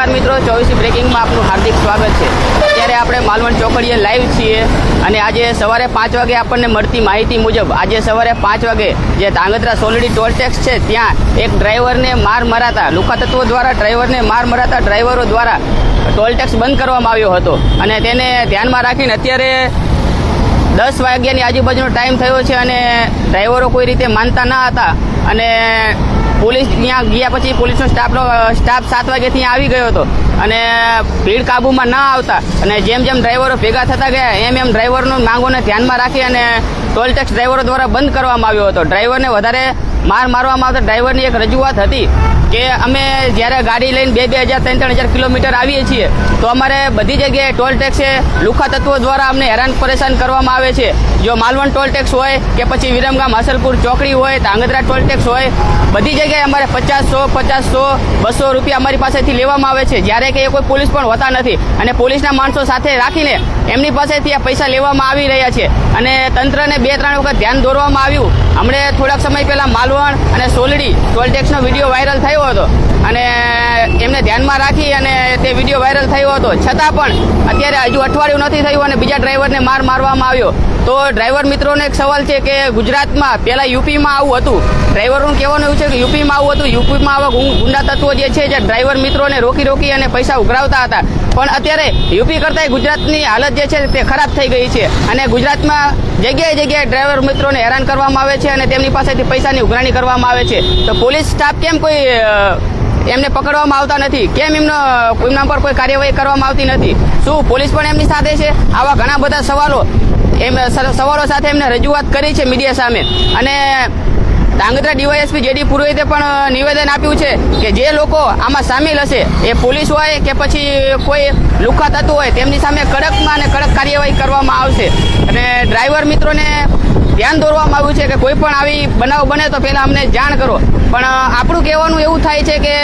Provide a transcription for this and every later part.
નમસ્કાર મિત્રો, 24 બ્રેકિંગમાં આપનું હાર્દિક સ્વાગત છે। અત્યારે આપણે માલવણ ચોકડીએ લાઈવ છીએ અને આજે સવારે 5 વાગે આપણને મળતી માહિતી મુજબ આજે સવારે 5 વાગે જે ધાંગધ્રા સોલડી ટોલ ટેક્સ છે ત્યાં એક ડ્રાઈવરને માર મરાતા લુખ્ખા તત્વો દ્વારા ડ્રાઈવરને માર મરાતા ડ્રાઈવરો દ્વારા ટોલ ટેક્સ બંધ કરવામાં આવ્યો હતો અને તેને ધ્યાનમાં રાખીને અત્યારે 10 વાગ્યાની આજુબાજુનો ટાઈમ થયો છે અને ડ્રાઈવરો કોઈ રીતે માનતા ન હતા અને પોલીસ ત્યાં ગયા પછી પોલીસનો સ્ટાફ 7 વાગે ત્યાં આવી ગયો હતો અને ભીડ કાબૂમાં ન આવતા અને જેમ ડ્રાઈવરો ભેગા થતા ગયા એમ ડ્રાઈવરનો માંગોને ધ્યાનમાં રાખી અને ટોલ ટેક્સ ડ્રાઈવરો દ્વારા બંધ કરવામાં આવ્યો હતો। ડ્રાઈવરને વધારે મારવામાં આવતા ડ્રાઈવરની એક રજૂઆત હતી કે અમે જ્યારે ગાડી લઈને 2,000 3,000 કિલોમીટર આવીએ છીએ તો અમારે બધી જગ્યાએ ટોલ ટેક્સે લુખ્ખા તત્વો દ્વારા અમને હેરાન પરેશાન કરવામાં આવે છે। જો માલવણ ટોલ ટેક્સ હોય કે પછી વિરમગામ હાસલપુર ચોકડી હોય ધાંગધ્રા ટોલ ટેક્સ હોય બધી જગ્યાએ અમારે 50, 100, 200 રૂપિયા અમારી પાસેથી લેવામાં આવે છે જ્યારે કે એ કોઈ પોલીસ પણ હોતા નથી અને પોલીસના માણસો સાથે રાખીને એમની પાસેથી આ પૈસા લેવામાં આવી રહ્યા છે અને તંત્રને 2-3 વખત ધ્યાન દોરવામાં આવ્યું। હમણે થોડાક સમય પહેલાં માલવણ અને સોલડી ટોલ ટેક્સનો વિડીયો વાયરલ થયો હતો અને એમને ધ્યાનમાં રાખી અને તે વિડીયો વાયરલ થયો હતો છતાં પણ અત્યારે હજુ અઠવાડિયું નથી થયું અને બીજા ડ્રાઈવરને મારવામાં આવ્યો। તો ડ્રાઈવર મિત્રોને એક સવાલ છે કે ગુજરાતમાં પહેલાં યુપીમાં આવું હતું, ડ્રાઈવરોનું કહેવાનું એવું છે કે યુપીમાં આવું હતું, યુપીમાં આવા ગુંડા તત્વો જે છે જે ડ્રાઈવર મિત્રોને રોકી અને પૈસા ઉઘરાવતા હતા પણ અત્યારે યુપી કરતાં ગુજરાતની હાલત જે છે તે ખરાબ થઈ ગઈ છે અને ગુજરાતમાં જગ્યાએ ડ્રાઈવર મિત્રોને હેરાન કરવામાં આવે છે અને તેમની પાસેથી પૈસાની ઉઘરાણી કરવામાં આવે છે। તો પોલીસ સ્ટાફ કેમ કોઈ એમને પકડવામાં આવતા નથી, કેમ એમના પર કોઈ કાર્યવાહી કરવામાં આવતી નથી, શું પોલીસ પણ એમની સાથે છે? આવા ઘણા બધા સવાલો સાથે એમને રજૂઆત કરી છે મીડિયા સામે અને ધાંગધ્રા ડીવાયએસપી જેડી પુરોહિતે પણ નિવેદન આપ્યું છે કે જે લોકો આમાં સામેલ હશે એ પોલીસ હોય કે પછી કોઈ લુખ્ખા તત્વો હોય તેમની સામે કડકમાં અને કડક કાર્યવાહી કરવામાં આવશે અને ડ્રાઈવર મિત્રોને ધ્યાન દોરવામાં આવ્યું છે કે કોઈ પણ આવી બનાવ બને તો પહેલાં અમને જાણ કરો। પણ આપણું કહેવાનું એવું થાય છે કે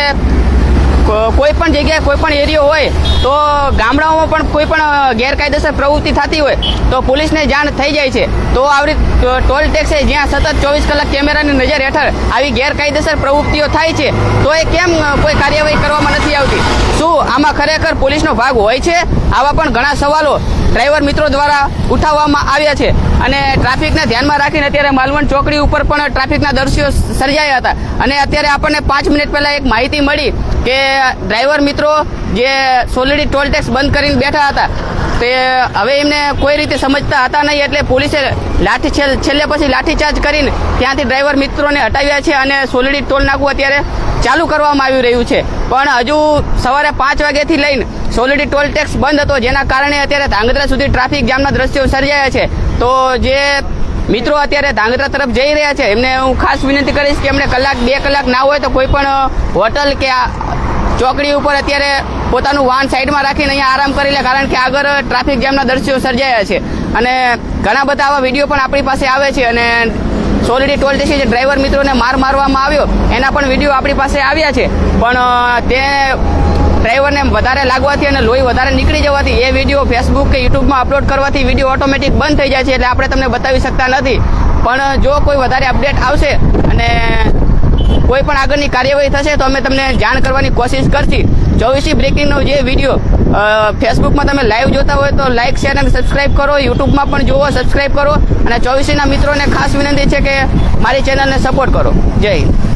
કોઈ પણ જગ્યાએ કોઈ પણ એરિયો હોય તો ગામડાઓમાં પણ કોઈ પણ ગેરકાયદેસર પ્રવૃત્તિ થતી હોય તો પોલીસને જાણ થઈ જાય છે। તો આવી ટોલ ટેક્સ જ્યાં સતત 24 કલાક કેમેરાની નજર હેઠળ આવી ગેરકાયદેસર પ્રવૃત્તિઓ થાય છે તો એ કેમ કોઈ કાર્યવાહી કરવામાં નથી આવતી? શું આમાં ખરેખર પોલીસનો ભાગ હોય છે? આવા પણ ઘણા સવાલો ડ્રાઈવર મિત્રો દ્વારા ઉઠાવવામાં આવ્યા છે અને ટ્રાફિકને ધ્યાનમાં રાખીને અત્યારે માલવણ ચોકડી ઉપર પણ ટ્રાફિકના દ્રશ્યો સર્જાયા હતા અને અત્યારે આપણને 5 મિનિટ પહેલાં એક માહિતી મળી કે ડ્રાઈવર મિત્રો જે સોલડી ટોલ ટેક્સ બંધ કરીને બેઠા હતા તે હવે એમને કોઈ રીતે સમજતા હતા નહીં એટલે પોલીસે છેલ્લે પછી લાઠીચાર્જ કરીને ત્યાંથી ડ્રાઈવર મિત્રોને હટાવ્યા છે અને સોલડી ટોલ નાકું અત્યારે ચાલુ કરવામાં આવી રહ્યું છે પણ હજુ સવારે 5 વાગ્યાથી લઈને સોલડી ટોલ ટેક્સ બંધ હતો જેના કારણે અત્યારે ધાંગધ્રા સુધી ટ્રાફિક જામના દ્રશ્યો સર્જાયા છે। તો જે મિત્રો અત્યારે ધાંગધ્રા તરફ જઈ રહ્યા છે એમને હું ખાસ વિનંતી કરીશ કે એમને 1-2 કલાક ના હોય તો કોઈ પણ હોટલ કે ચોકડી ઉપર અત્યારે પોતાનું વાહન સાઈડમાં રાખીને અહીંયા આરામ કરી લે કારણ કે આગળ ટ્રાફિક જામના દ્રશ્યો સર્જાયા છે અને ઘણા બધા આવા વિડીયો પણ આપણી પાસે આવે છે અને સોલડી ટોલ ટેક્સ જે ડ્રાઈવર મિત્રોને મારવામાં આવ્યો એના પણ વિડીયો આપણી પાસે આવ્યા છે પણ તે ડ્રાઈવરને વધારે લાગવાથી અને લોહી વધારે નીકળી જવાથી એ વિડીયો ફેસબુક કે યુટ્યુબમાં અપલોડ કરવાથી વિડીયો ઓટોમેટિક બંધ થઈ જાય છે એટલે આપણે તમને બતાવી શકતા નથી। પણ જો કોઈ વધારે અપડેટ આવશે અને કોઈ પણ આગળની કાર્યવાહી થશે તો અમે તમને જાણ કરવાની કોશિશ કરશી। 24 બ્રેકિંગનો જે વિડીયો ફેસબુકમાં તમે લાઈવ જોતા હોય તો લાઇક, શેર અને સબસ્ક્રાઈબ કરો, યુટ્યુબમાં પણ જુઓ, સબસ્ક્રાઈબ કરો અને 24ના મિત્રોને ખાસ વિનંતી છે કે મારી ચેનલને સપોર્ટ કરો। જય હિન્દ।